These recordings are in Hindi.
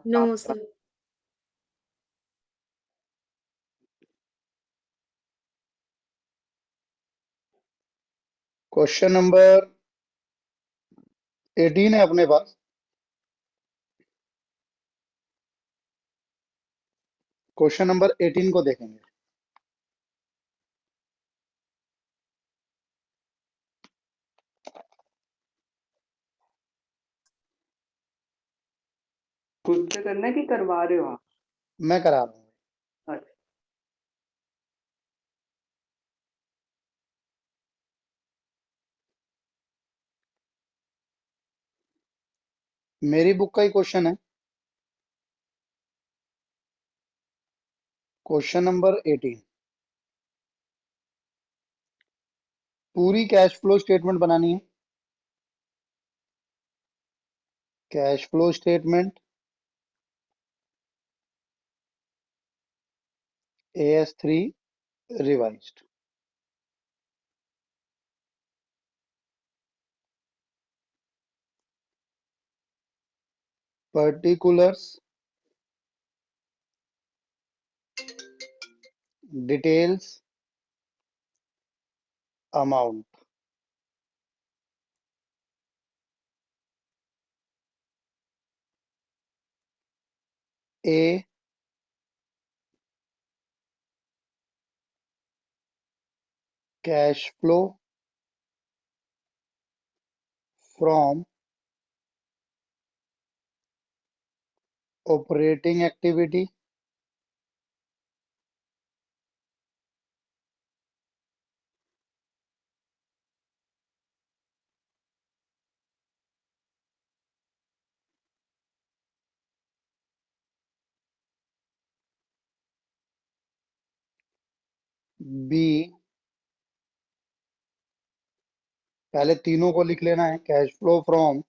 No sir. क्वेश्चन नंबर 18 है अपने पास। क्वेश्चन नंबर 18 को देखेंगे। खुद से करना है कि करवा रहे हो आप? मैं करा रहा हूँ। अच्छा, मेरी बुक का ही क्वेश्चन है। Question number 18। पूरी कैश फ्लो स्टेटमेंट बनानी है। Cash flow statement AS3 revised. Particulars, details, amount. A cash flow from operating activity. B पहले तीनों को लिख लेना है। Cash flow from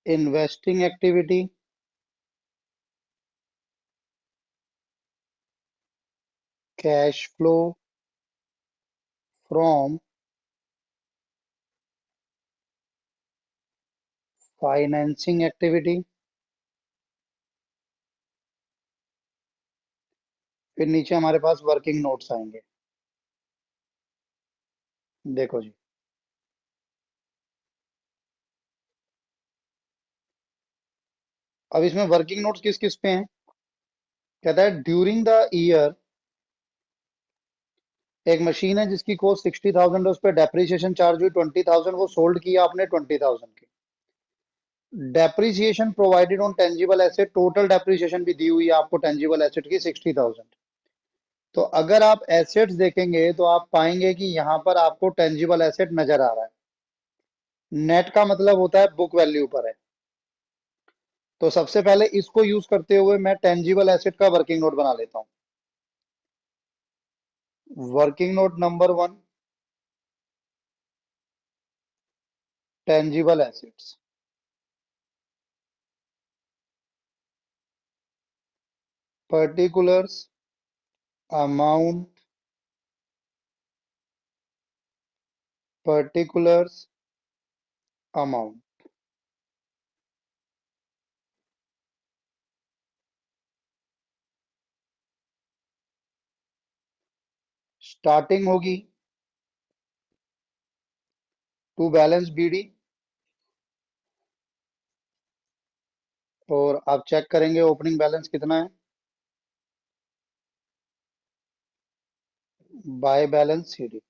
investing activity, cash flow from financing activity. फिर नीचे हमारे पास वर्किंग नोट्स आएंगे। देखो जी, अब इसमें वर्किंग नोट्स किस किस पे हैं। कहता है ड्यूरिंग द ईयर एक मशीन है जिसकी कॉस्ट 60,000 है, उस पर डेप्रिसिएशन चार्ज हुई 20,000, वो सोल्ड किया आपने 20,000 की। Depreciation provided on tangible asset, total depreciation भी दी हुई है आपको टेंजिबल एसेट की 60,000। तो अगर आप एसेट्स देखेंगे तो आप पाएंगे कि यहाँ पर आपको टेंजिबल एसेट नजर आ रहा है। नेट का मतलब होता है बुक वैल्यू पर है। तो सबसे पहले इसको यूज करते हुए मैं टेंजिबल एसेट का वर्किंग नोट बना लेता हूँ। Working note number 1, tangible assets. Particulars, amount, particulars, amount. Starting होगी टू बैलेंस BD, और आप चेक करेंगे ओपनिंग बैलेंस कितना है बाय बैलेंस CD।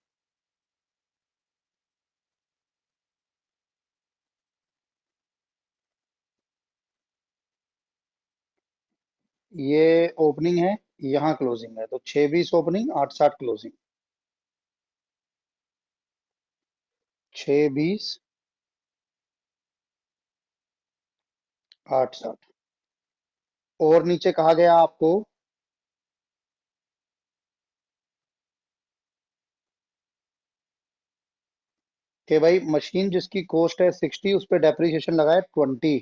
ये ओपनिंग है, यहाँ क्लोजिंग है, तो 6-20 ओपनिंग, 8-60 क्लोजिंग। 6-20, 8-60। और नीचे कहा गया आपको कि भाई मशीन जिसकी कॉस्ट है 60, उस पर डेप्रिसिएशन लगाए 20।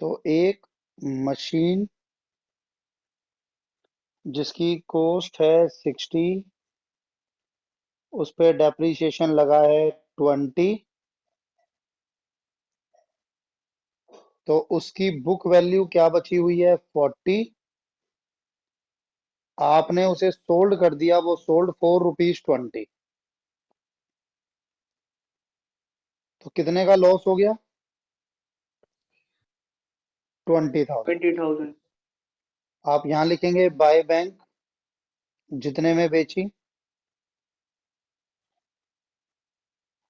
तो एक मशीन जिसकी कॉस्ट है 60, उस पर डेप्रिसिएशन लगा है 20, तो उसकी बुक वैल्यू क्या बची हुई है? 40। आपने उसे सोल्ड कर दिया, वो सोल्ड ₹4.20। तो कितने का लॉस हो गया? 20,000। 20,000। आप यहां लिखेंगे बाय बैंक, जितने में बेची,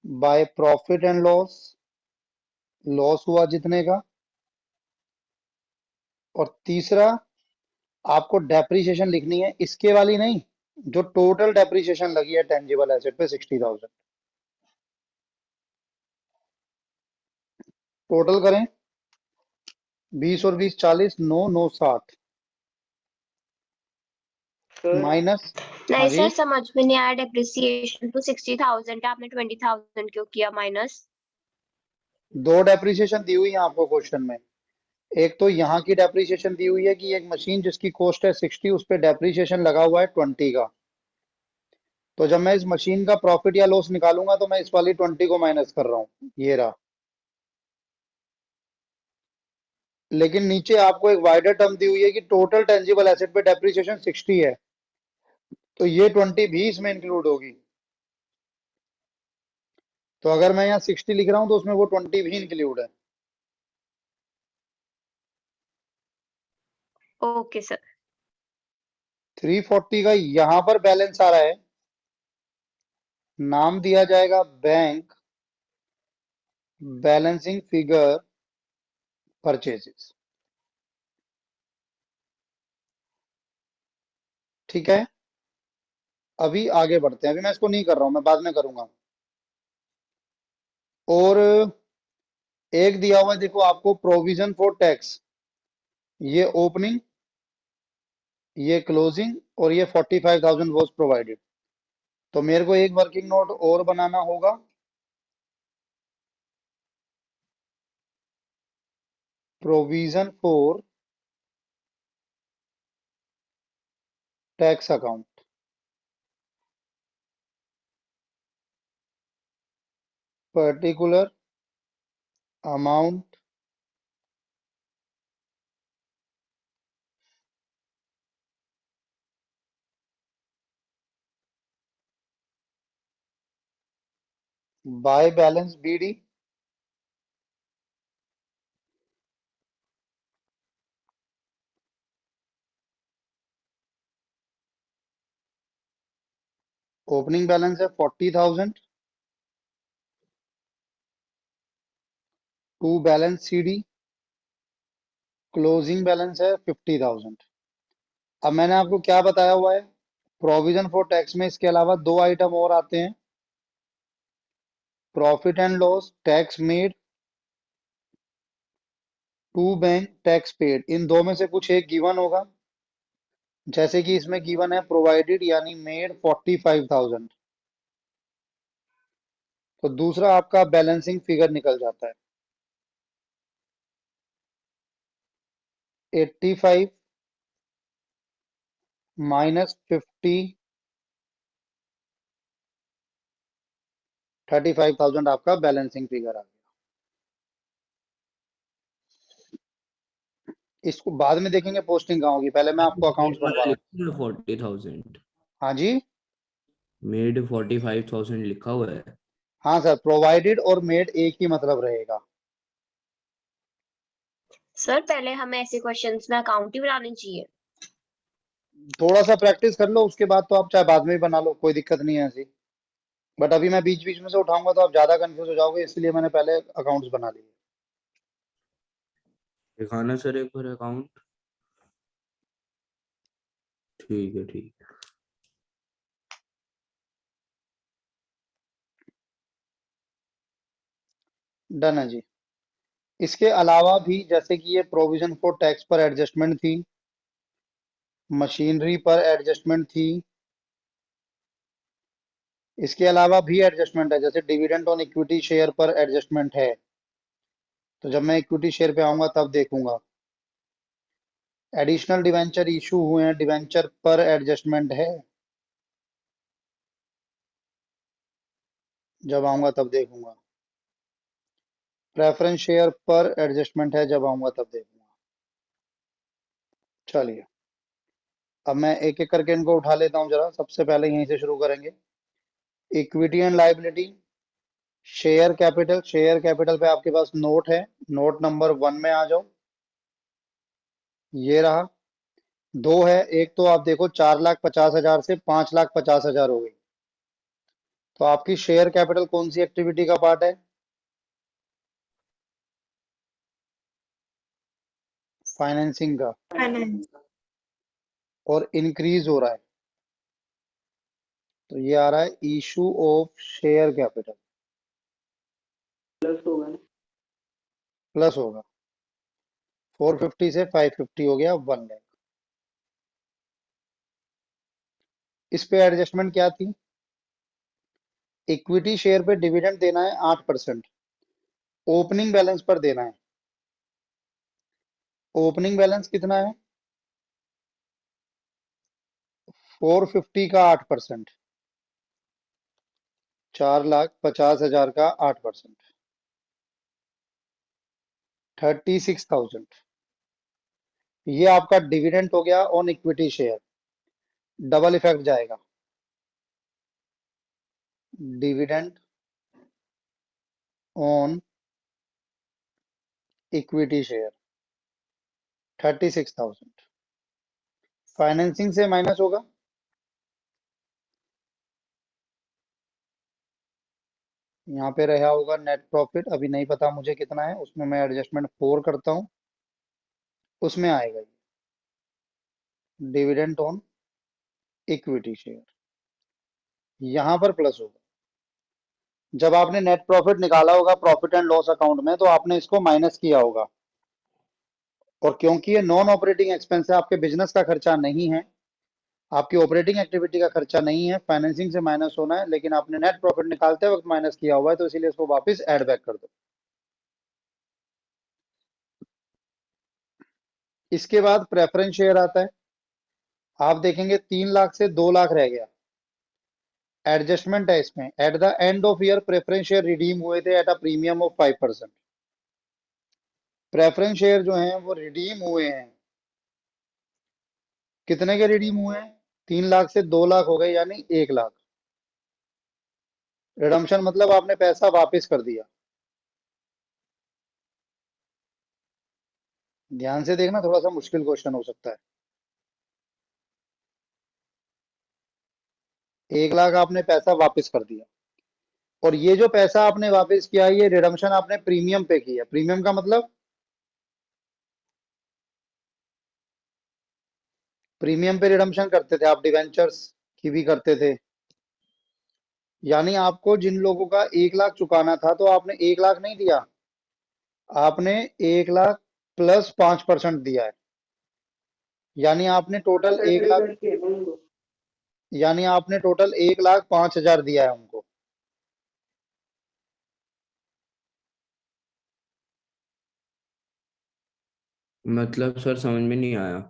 by profit and loss, loss हुआ जितने का, और तीसरा आपको डेप्रीशिएशन लिखनी है, इसके वाली नहीं, जो टोटल डेप्रीशिएशन लगी है टेंजिबल एसेट पे 60,000। टोटल करें, 20 और 20 40, 9 9 60 सर माइनस। हाँ नहीं जी, सर, समझ में नहीं आया। डेप्रिसिएशन तो 60,000 है, आपने 20,000 क्यों किया माइनस? दो डेप्रीशिएशन दी हुई है आपको क्वेश्चन में। एक तो यहाँ की डेप्रीशिएशन दी हुई है कि एक मशीन जिसकी कॉस्ट है 60, उस पे डेप्रीशिएशन लगा हुआ है 20 का। तो जब मैं इस मशीन का प्रॉफिट या लॉस निकालूंगा तो मैं इस वाली 20 को माइनस कर रहा हूँ, ये रहा। लेकिन नीचे आपको एक वाइडर टर्म दी हुई है कि टोटल टेंजिबल एसेट पे डेप्रीशिएशन 60 है, तो ये 20 भी इसमें इंक्लूड होगी। तो अगर मैं यहाँ 60 लिख रहा हूँ तो उसमें वो 20 भी इंक्लूड है। Okay sir. 340 का यहाँ पर बैलेंस आ रहा है, नाम दिया जाएगा बैंक बैलेंसिंग फिगर परचेजेस। ठीक है, अभी आगे बढ़ते हैं, अभी मैं इसको नहीं कर रहा हूं, मैं बाद में करूंगा। और एक दिया हुआ है, देखो आपको, प्रोविजन फॉर टैक्स, ये ओपनिंग, ये क्लोजिंग, और ये 45,000 वॉज प्रोवाइडेड। तो मेरे को एक वर्किंग नोट और बनाना होगा, provision for tax account, particular amount by balance BD, opening balance है 40,000, to balance CD, closing balance है 50,000। अब मैंने आपको क्या बताया हुआ है, प्रोविजन फॉर टैक्स में इसके अलावा दो आइटम और आते हैं, profit and loss, tax made, to bank tax paid. इन दो में से कुछ एक गिवन होगा, जैसे कि इसमें गिवन है प्रोवाइडेड यानी मेड 45,000। तो दूसरा आपका बैलेंसिंग फिगर निकल जाता है 85 माइनस 50, 35,000 आपका बैलेंसिंग फिगर आ गया। इसको बाद में देखेंगे पोस्टिंग कहाँ होगी, पहले मैं आपको अकाउंट्स बनवा रहा हूँ। 40,000 हाँ जी, मेड 45,000 लिखा हुआ है। हाँ सर, प्रोवाइडेड और मेड एक ही मतलब रहेगा। सर पहले हमें ऐसे क्वेश्चंस में अकाउंट ही बनानी चाहिए। थोड़ा सा प्रैक्टिस कर लो, उसके बाद तो आप चाहे बाद में भी बना लो, कोई दिक्कत नहीं है ऐसी। बट अभी मैं बीच बीच में से उठाऊंगा तो आप ज्यादा कंफ्यूज हो जाओगे, इसलिए मैंने पहले अकाउंट्स बना लिए। दिखाना सर एक बार अकाउंट। ठीक है, ठीक है। डन है जी। इसके अलावा भी, जैसे कि ये प्रोविजन फॉर टैक्स पर एडजस्टमेंट थी, मशीनरी पर एडजस्टमेंट थी, इसके अलावा भी एडजस्टमेंट है, जैसे डिविडेंड ऑन इक्विटी शेयर पर एडजस्टमेंट है। तो जब मैं इक्विटी शेयर पे आऊंगा तब देखूंगा। एडिशनल डिवेंचर इशू हुए हैं, डिवेंचर पर एडजस्टमेंट है, जब आऊंगा तब देखूंगा। प्रेफरेंस शेयर पर एडजस्टमेंट है, जब आऊंगा तब देखूंगा। चलिए अब मैं एक एक करके इनको उठा लेता हूं जरा। सबसे पहले यहीं से शुरू करेंगे। Equity and liability, share capital पे आपके पास नोट है। नोट नंबर 1 में आ जाओ। ये रहा। दो है, एक तो आप देखो 4,50,000 से 5,50,000 हो गई। तो आपकी शेयर कैपिटल कौन सी एक्टिविटी का पार्ट है? फाइनेंसिंग का। फाइनेंस। और इंक्रीज हो रहा है, तो ये आ रहा है issue of share capital. Plus होगा ना। प्लस होगा, 450 से 550 हो गया 1 लाख। इस पे एडजस्टमेंट क्या थी? इक्विटी शेयर पे डिविडेंड देना है 8%, ओपनिंग बैलेंस पर देना है। ओपनिंग बैलेंस कितना है? 450 का 8%, 4,50,000 का 8%, 36,000। ये आपका डिविडेंड हो गया on equity share. Double effect जाएगा, dividend on equity share 36,000। Financing से माइनस होगा, यहाँ पे रहा होगा नेट प्रॉफिट। अभी नहीं पता मुझे कितना है, उसमें मैं एडजस्टमेंट 4 करता हूँ, उसमें आएगा ये डिविडेंड ऑन इक्विटी शेयर। यहाँ पर प्लस होगा। जब आपने नेट प्रॉफिट निकाला होगा प्रॉफिट एंड लॉस अकाउंट में, तो आपने इसको माइनस किया होगा। और क्योंकि ये नॉन ऑपरेटिंग एक्सपेंस है, आपके बिजनेस का खर्चा नहीं है, आपकी ऑपरेटिंग एक्टिविटी का खर्चा नहीं है, फाइनेंसिंग से माइनस होना है, लेकिन आपने नेट प्रॉफिट निकालते वक्त माइनस किया हुआ है, तो इसीलिए इसको वापस ऐड बैक कर दो। इसके बाद प्रेफरेंस शेयर आता है। आप देखेंगे 3 लाख से 2 लाख रह गया। एडजस्टमेंट है इसमें। At the end of year preference share redeem हुए थे at a premium of 5%। Preference share जो हैं वो रिडीम हुए हैं, कितने के रिडीम हुए हैं? 3 लाख से 2 लाख हो गए, यानी 1 लाख। रिडम्पशन मतलब आपने पैसा वापस कर दिया। ध्यान से देखना, थोड़ा सा मुश्किल क्वेश्चन हो सकता है। 1 लाख आपने पैसा वापस कर दिया, और ये जो पैसा आपने वापस किया, ये रिडम्पशन आपने प्रीमियम पे किया। प्रीमियम का मतलब, प्रीमियम पे रिडम्पशन करते थे आप, डिवेंचर्स की भी करते थे। यानी आपको जिन लोगों का 1 लाख चुकाना था, तो आपने 1 लाख नहीं दिया, आपने 1 लाख प्लस 5% दिया है। यानी आपने टोटल 1 सेटल लाख, करके उनको। यानी आपने टोटल 1,05,000 दिया है उनको। मतलब सर समझ में नहीं आया।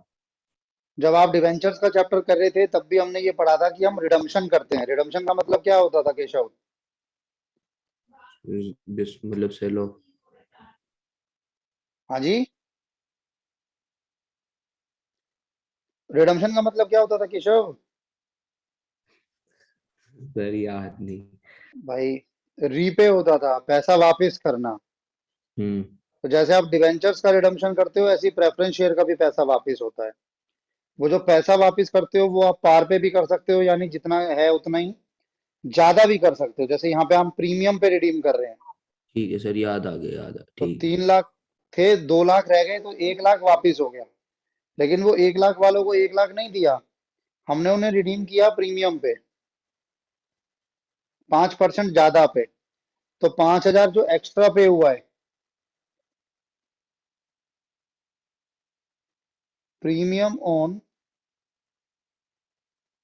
जब आप डिवेंचर्स का चैप्टर कर रहे थे, तब भी हमने ये पढ़ा था कि हम रिडम्पशन करते हैं। रिडम्पशन का मतलब क्या होता था केशव? मतलब सेलो। हाँ जी, रिडम्पशन का मतलब क्या होता था केशव? सर याद नहीं। भाई, रीपे होता था, पैसा वापस करना। हम्म। तो जैसे आप डिवेंचर्स का रिडम्पशन करते हो, ऐसे ही प्रेफरेंस शेयर का भी पैसा वापस होता है। वो जो पैसा वापस करते हो, वो आप पार पे भी कर सकते हो, यानी जितना है उतना ही, ज्यादा भी कर सकते हो। जैसे यहाँ पे हम प्रीमियम पे रिडीम कर रहे हैं, ठीक है सर, याद आ गया, याद आ, तो ठीक है। 3 लाख थे, 2 लाख रह गए, तो 1 लाख वापिस हो गया। लेकिन वो 1 लाख वालों को 1 लाख नहीं दिया, हमने उन्हें रिडीम किया प्रीमियम पे, 5% ज्यादा पे। तो 5,000 जो एक्स्ट्रा पे हुआ है, premium on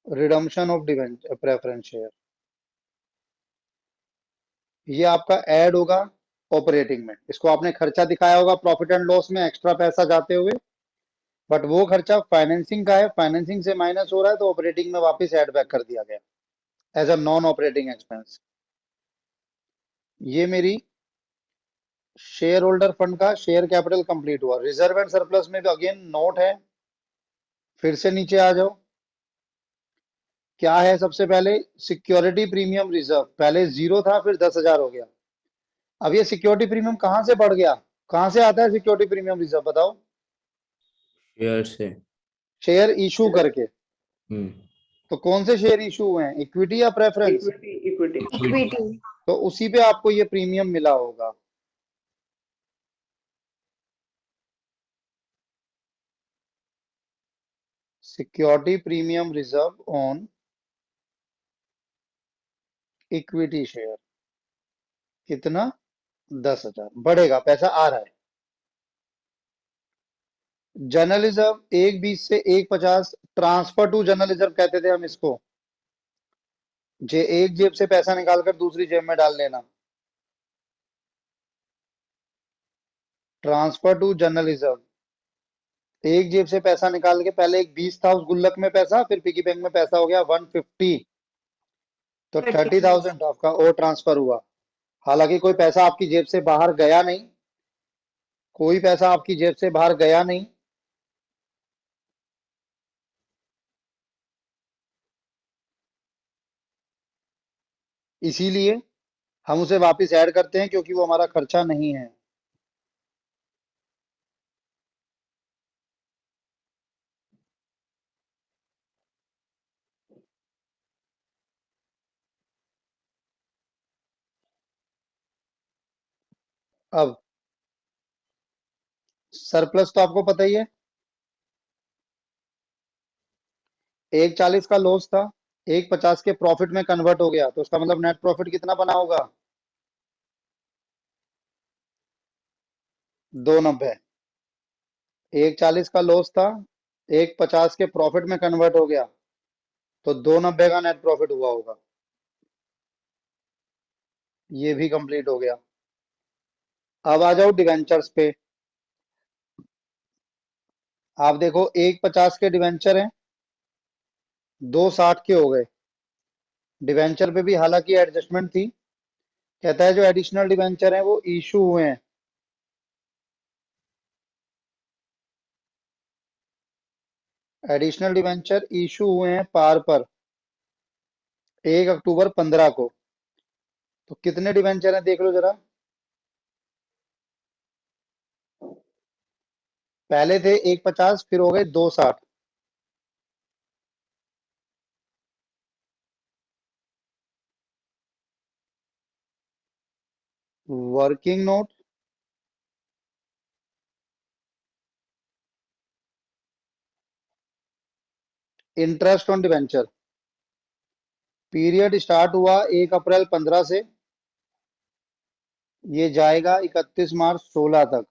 redemption of debenture preference share, ये आपका ऐड होगा ऑपरेटिंग में। इसको आपने खर्चा दिखाया होगा प्रॉफिट एंड लॉस में, एक्स्ट्रा पैसा जाते हुए, बट वो खर्चा फाइनेंसिंग का है, फाइनेंसिंग से माइनस हो रहा है, तो ऑपरेटिंग में वापस ऐड बैक कर दिया गया as a non operating expense. ये मेरी शेयर होल्डर फंड का शेयर कैपिटल कंप्लीट हुआ। रिजर्व एंड सरप्लस में भी अगेन नोट है, फिर से नीचे आ जाओ। क्या है सबसे पहले? सिक्योरिटी प्रीमियम रिजर्व, पहले 0 था फिर 10,000 हो गया। अब ये सिक्योरिटी प्रीमियम कहां से बढ़ गया? कहां से आता है सिक्योरिटी प्रीमियम रिजर्व, बताओ? शेयर से। शेयर इशू करके। हम्म। तो कौन से शेयर इशू हुए हैं, इक्विटी या प्रेफरेंस? Equity equity equity. तो उसी पे आपको ये प्रीमियम मिला होगा। Security premium reserve on equity share, कितना? 10,000 बढ़ेगा, पैसा आ रहा है। जनरल रिजर्व 1,20 से 1,50, ट्रांसफर टू जनरल रिजर्व कहते थे हम इसको। जे एक जेब से पैसा निकालकर दूसरी जेब में डाल लेना, ट्रांसफर टू जनरल रिजर्व। एक जेब से पैसा निकाल के, पहले एक 20 था उस गुल्लक में पैसा, फिर पिगी बैंक में पैसा हो गया 150, तो 30,000 आपका और ट्रांसफर हुआ। हालांकि कोई पैसा आपकी जेब से बाहर गया नहीं, कोई पैसा आपकी जेब से बाहर गया नहीं। इसीलिए हम उसे वापस ऐड करते हैं, क्योंकि वो हमारा खर्चा नहीं है। अब सरप्लस तो आपको पता ही है, 1,40 का लॉस था, 1,50 के प्रॉफिट में कन्वर्ट हो गया, तो उसका मतलब नेट प्रॉफिट कितना बना होगा? 290। 1,40 का लॉस था, 1,50 के प्रॉफिट में कन्वर्ट हो गया, तो 290 का नेट प्रॉफिट हुआ होगा। ये भी कंप्लीट हो गया। अब आ जाओ डिवेंचर्स पे। आप देखो 1,50 के डिवेंचर हैं, 2,60 के हो गए। डिवेंचर पे भी हालांकि एडजस्टमेंट थी। कहता है जो एडिशनल डिवेंचर हैं वो इशू हुए हैं, एडिशनल डिवेंचर इशू हुए हैं पार पर 1 अक्टूबर 15 को। तो कितने डिवेंचर हैं देख लो जरा। पहले थे 1,50, फिर हो गए 2,60। Working note, interest on debenture, period start हुआ 1 अप्रैल 15 से, ये जाएगा 31 मार्च 16 तक।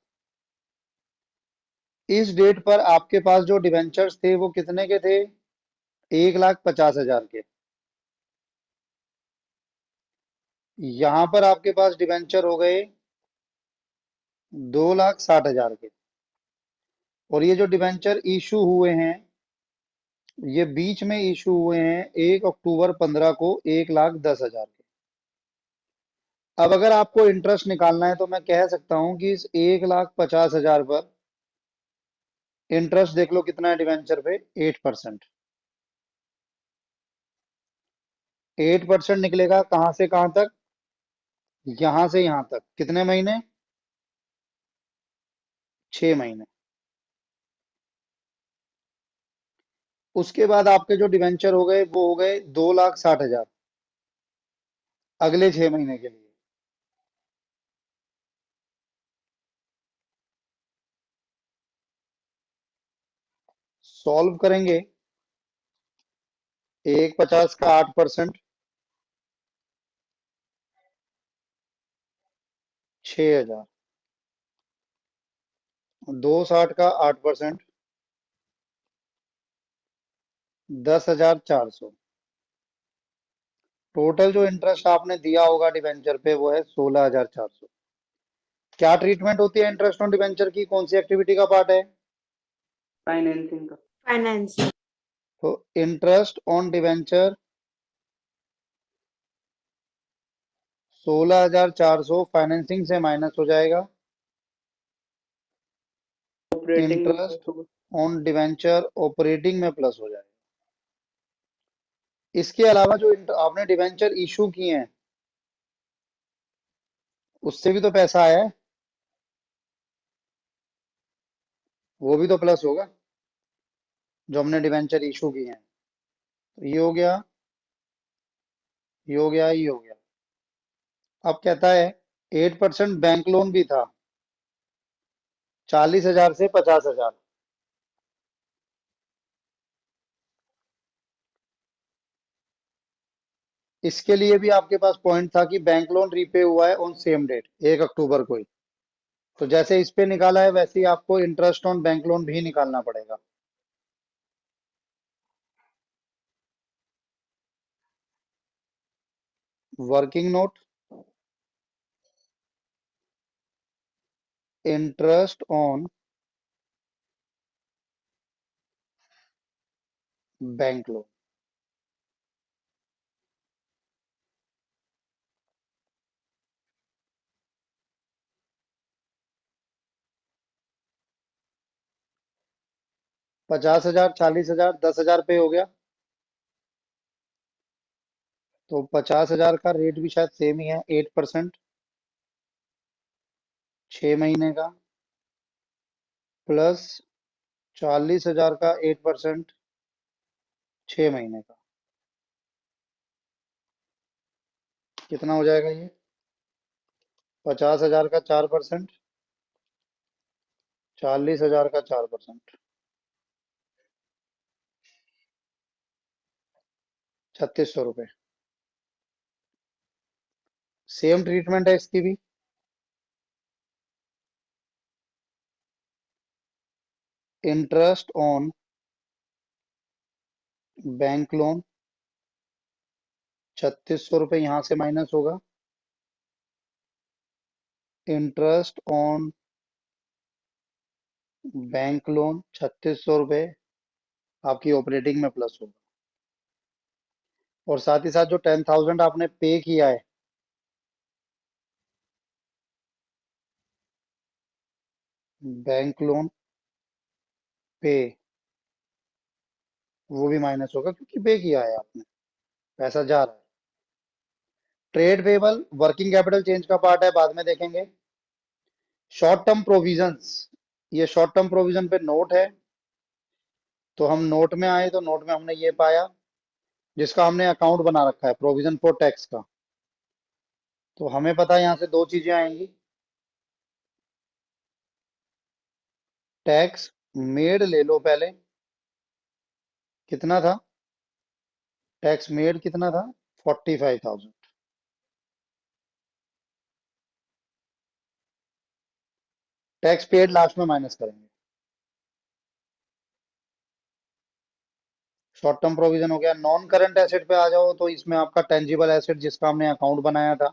इस डेट पर आपके पास जो डिवेंचर्स थे वो कितने के थे? 1,50,000 के। यहां पर आपके पास डिवेंचर हो गए 2,60,000 के। और ये जो डिवेंचर इशू हुए हैं, ये बीच में इशू हुए हैं 1 अक्टूबर 15 को 1,10,000 के। अब अगर आपको इंटरेस्ट निकालना है तो मैं कह सकता हूं कि इस 1,50,000 पर इंटरेस्ट देख लो कितना है डिवेंचर पे, 8%। 8% निकलेगा कहां से कहां तक? यहां से यहां तक। कितने महीने? 6 महीने। उसके बाद आपके जो डिवेंचर हो गए वो हो गए 2,60,000 अगले 6 महीने के लिए। सॉल्व करेंगे, 1,50 का 8%, 6,000, 2,60 का 8%, 10,400। टोटल जो इंटरेस्ट आपने दिया होगा डिवेंचर पे वो है 16,400। क्या ट्रीटमेंट होती है इंटरेस्ट ऑन डिवेंचर की, कौन सी एक्टिविटी का पार्ट है? फाइनेंसिंग का। फाइनेंस। तो इंटरेस्ट ऑन डिवेंचर 16,400 फाइनेंसिंग से माइनस हो जाएगा, ऑपरेटिंग में इंटरेस्ट प्लस होगा। ऑन डिवेंचर ऑपरेटिंग में प्लस हो जाएगा। इसके अलावा जो आपने डिवेंचर इशू किए हैं उससे भी तो पैसा आया है, वो भी तो प्लस होगा जो हमने डिवेंचर इशू किए हैं। तो ये हो गया, ये हो गया, ये हो गया। अब कहता है 8% बैंक लोन भी था, 40,000 से 50,000। इसके लिए भी आपके पास पॉइंट था कि बैंक लोन रीपे हुआ है ऑन सेम डेट 1 अक्टूबर को ही। तो जैसे इस पे निकाला है वैसे ही आपको इंटरेस्ट ऑन बैंक लोन भी निकालना पड़ेगा। Working note, interest on bank loan, पचास हजार, 40,000, 10,000 पे हो गया। तो 50,000 का रेट भी शायद सेम ही है, 8%, 6 महीने का, प्लस 40,000 का 8%, 6 महीने का। कितना हो जाएगा ये? 50,000 का 4%, 40,000 का 4%, 3600 रुपये। सेम ट्रीटमेंट है इसकी भी। इंटरेस्ट ऑन बैंक लोन 3600 रुपये यहां से माइनस होगा। इंटरेस्ट ऑन बैंक लोन 3600 रुपये आपकी ऑपरेटिंग में प्लस होगा। और साथ ही साथ जो 10,000 आपने पे किया है बैंक लोन पे, वो भी माइनस होगा क्योंकि पे किया है आपने, पैसा जा रहा है। Trade payable working capital change का पार्ट है, बाद में देखेंगे। शॉर्ट टर्म प्रोविजंस, ये शॉर्ट टर्म प्रोविजन पे नोट है। तो हम नोट में आए तो नोट में हमने ये पाया जिसका हमने अकाउंट बना रखा है, प्रोविजन फॉर टैक्स का। तो हमें पता है यहाँ से दो चीजें आएंगी। टैक्स मेड ले लो पहले, कितना था? टैक्स मेड कितना था? 45,000। टैक्स पेड लास्ट में माइनस करेंगे। शॉर्ट टर्म प्रोविजन हो गया। नॉन करंट एसेट पे आ जाओ तो इसमें आपका टेंजिबल एसेट जिसका हमने अकाउंट बनाया था,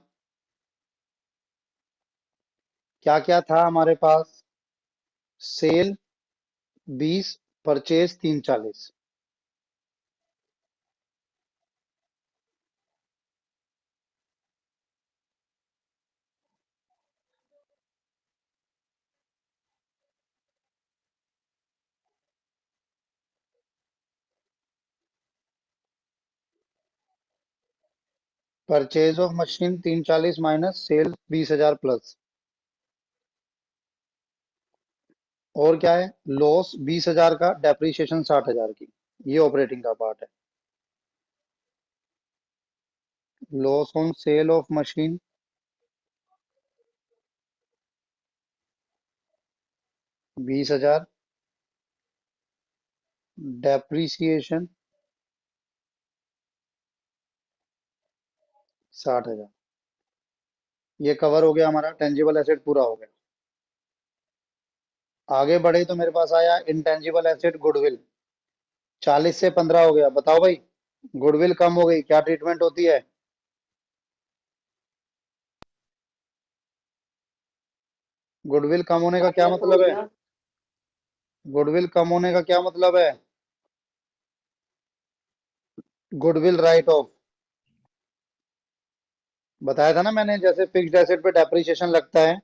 क्या क्या था हमारे पास? Sale 20, purchase 340। Purchase of machine 340 minus sale 20,000 plus. और क्या है? लॉस 20,000 का, डेप्रीशिएशन 60,000 की। ये ऑपरेटिंग का पार्ट है। Loss on sale of machine 20,000, depreciation 60,000। ये कवर हो गया, हमारा टेंजिबल एसेट पूरा हो गया। आगे बढ़े तो मेरे पास आया इंटेंजिबल एसेट गुडविल, 40 से 15 हो गया। बताओ भाई, गुडविल कम हो गई, क्या ट्रीटमेंट होती है? गुडविल कम होने का क्या माइनस मतलब होगी है? ना। गुडविल कम होने का क्या मतलब है? गुडविल राइट ऑफ, बताया था ना मैंने, जैसे फिक्स्ड एसेट पे डेप्रिसिएशन लगता है,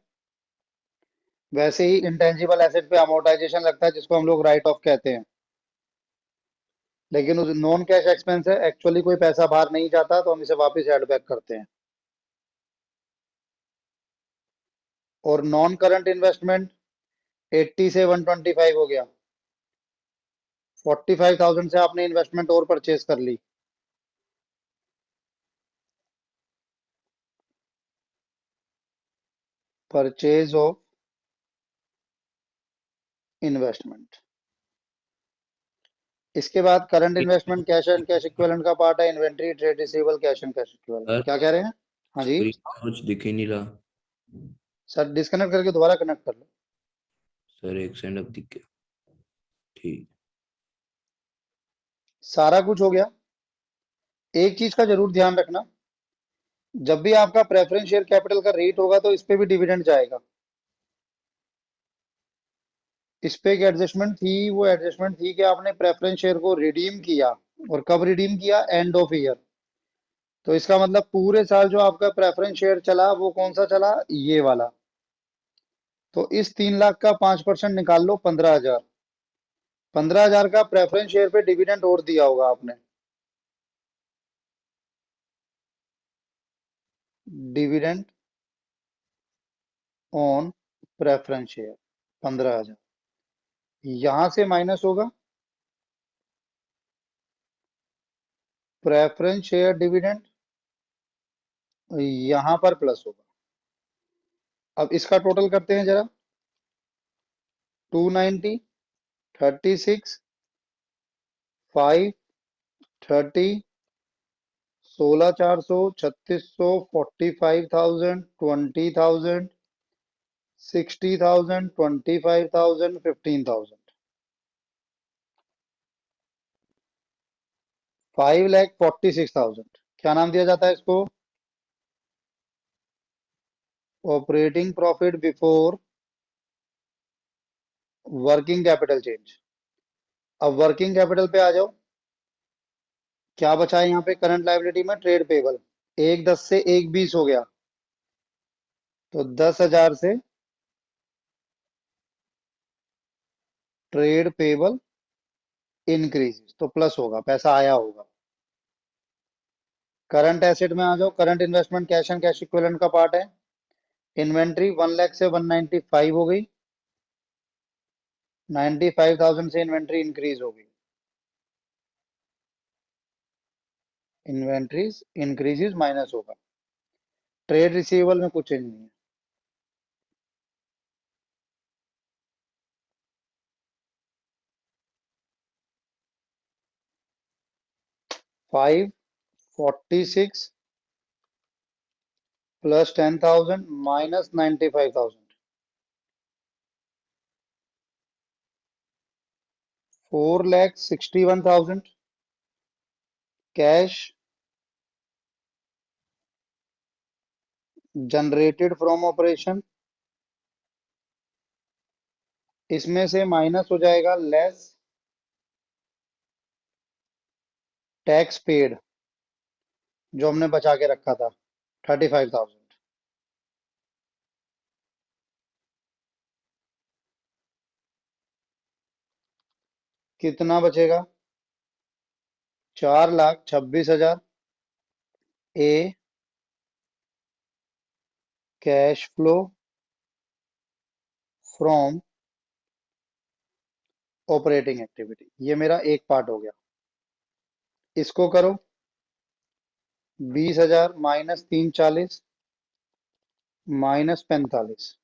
वैसे ही इंटेंजिबल एसेट पे अमोर्टाइजेशन लगता है जिसको हम लोग राइट ऑफ कहते हैं, लेकिन उस नॉन कैश एक्सपेंस है, एक्चुअली कोई पैसा बाहर नहीं जाता तो हम इसे वापस एड बैक करते हैं। और नॉन करंट इन्वेस्टमेंट 80 से 125 हो गया, 45,000 से आपने इन्वेस्टमेंट और परचेज कर ली। Purchase of investment. इसके बाद current investment cash and cash equivalent का पार्ट है, inventory, trade receivable, cash and cash equivalent. Sir क्या कह रहे हैं? हाँ जी स्क्रीन में कुछ दिख ही नहीं रहा। सर, डिस्कनेक्ट करके दोबारा कनेक्ट कर लो। सर एक सेकंड, अब दिख गया। ठीक। सारा कुछ हो गया। एक चीज का जरूर ध्यान रखना, जब भी आपका प्रेफरेंस शेयर कैपिटल का रेट होगा तो इस पे भी डिविडेंड जाएगा। इस पे एक एडजस्टमेंट थी, वो एडजस्टमेंट थी कि आपने प्रेफरेंस शेयर को रिडीम किया, और कब रिडीम किया? End of year. तो इसका मतलब पूरे साल जो आपका प्रेफरेंस शेयर चला वो कौन सा चला? ये वाला। तो इस 3 लाख का 5% निकाल लो, 15,000। 15,000 का प्रेफरेंस शेयर पे डिविडेंड और दिया होगा आपने। डिविडेंड ऑन प्रेफरेंस शेयर 15,000 यहां से माइनस होगा, प्रेफरेंस शेयर डिविडेंड यहां पर प्लस होगा। अब इसका टोटल करते हैं जरा। 290, 36, 5, 30, 16,400, 3600, 45,000, 20,000, 60,000, 25,000, 15,000, 5,46,000। क्या नाम दिया जाता है इसको? Operating profit before working capital change. अब वर्किंग कैपिटल पे आ जाओ। क्या बचा है यहाँ पे करंट लायबिलिटी में? Trade payable. एक 10 से एक 20 हो गया, तो 10,000 से ट्रेड पेबल इंक्रीज, तो प्लस होगा, पैसा आया होगा। करंट एसेट में आ जाओ। Current investment cash and cash equivalent का पार्ट है। इन्वेंट्री 1 लाख से 195 हो गई, 95,000 से इन्वेंट्री इंक्रीज हो गई। इन्वेंट्रीज इंक्रीजेस माइनस होगा। ट्रेड रिसीवेबल में कुछ चेंज नहीं है। 546 plus 10,000 minus 95,000, 4,61,000 cash generated from operation. इसमें से माइनस हो जाएगा लेस टैक्स पेड, जो हमने बचा के रखा था, 35,000। कितना बचेगा? 4,26,000 a cash flow from operating activity. ये मेरा एक पार्ट हो गया। इसको करो, 20,000 माइनस 340 माइनस 45,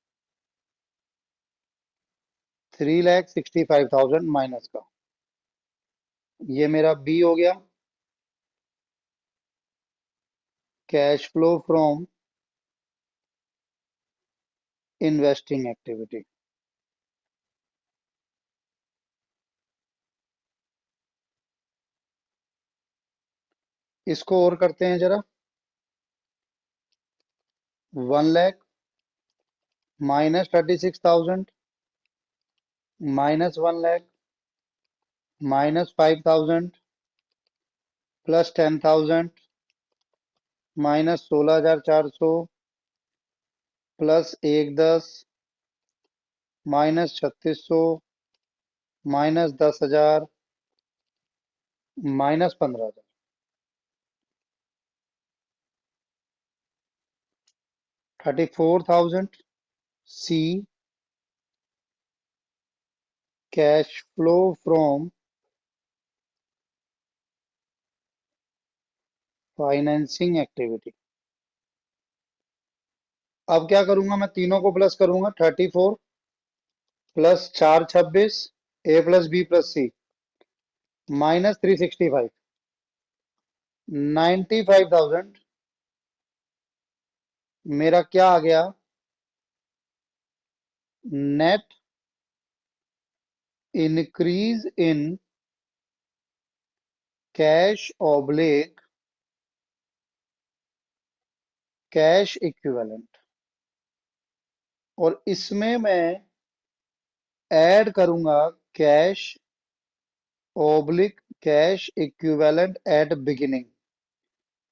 3,65,000 माइनस का। ये मेरा बी हो गया, cash flow from investing activity. इसको और करते हैं जरा। 1 lakh minus 36,000 minus 1 lakh minus 5,000 plus 10,000 minus 16,400 plus 1,10 -3600 -10,000 -15,000। 34,000 C cash flow from financing activity. अब क्या करूंगा, मैं तीनों को प्लस करूंगा। 34 plus 426 A plus B plus C -365 95,000 मेरा क्या आ गया, net increase in cash oblique cash equivalent. और इसमें मैं ऐड करूंगा cash oblique cash equivalent at beginning.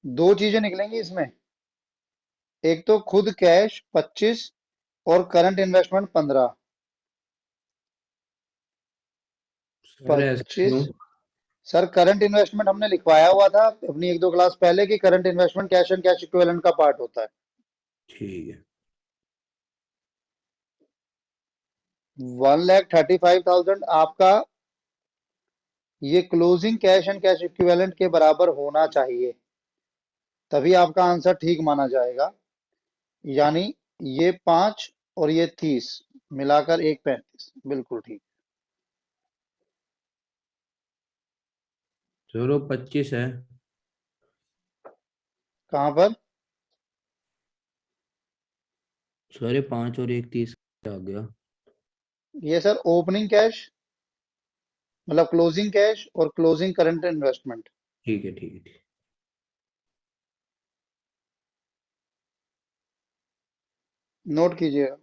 दो चीजें निकलेंगी इसमें, एक तो खुद कैश 25 और करंट इन्वेस्टमेंट 15। सर ऐसा 25 क्यों? सर करंट इन्वेस्टमेंट हमने लिखवाया हुआ था अपनी एक दो क्लास पहले कि current investment cash and cash equivalent का पार्ट होता है। ठीक है। 1,35,000 आपका ये closing cash and cash equivalent के बराबर होना चाहिए, तभी आपका आंसर ठीक माना जाएगा। यानी ये 5 और ये 30 मिलाकर 1,35 बिल्कुल ठीक। सर वो 25 है। कहाँ पर? सर ये 5 और 1 30 आ गया। ये सर ओपनिंग कैश मतलब क्लोजिंग कैश और क्लोजिंग करंट इन्वेस्टमेंट। ठीक है ठीक है ठीक। नोट कीजिएगा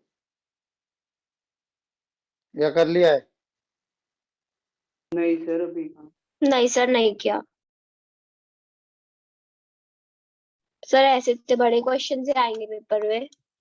या कर लिया है? नहीं सर अभी कहाँ। नहीं सर, नहीं किया सर। ऐसे इतने बड़े क्वेश्चन से आएंगे पेपर में।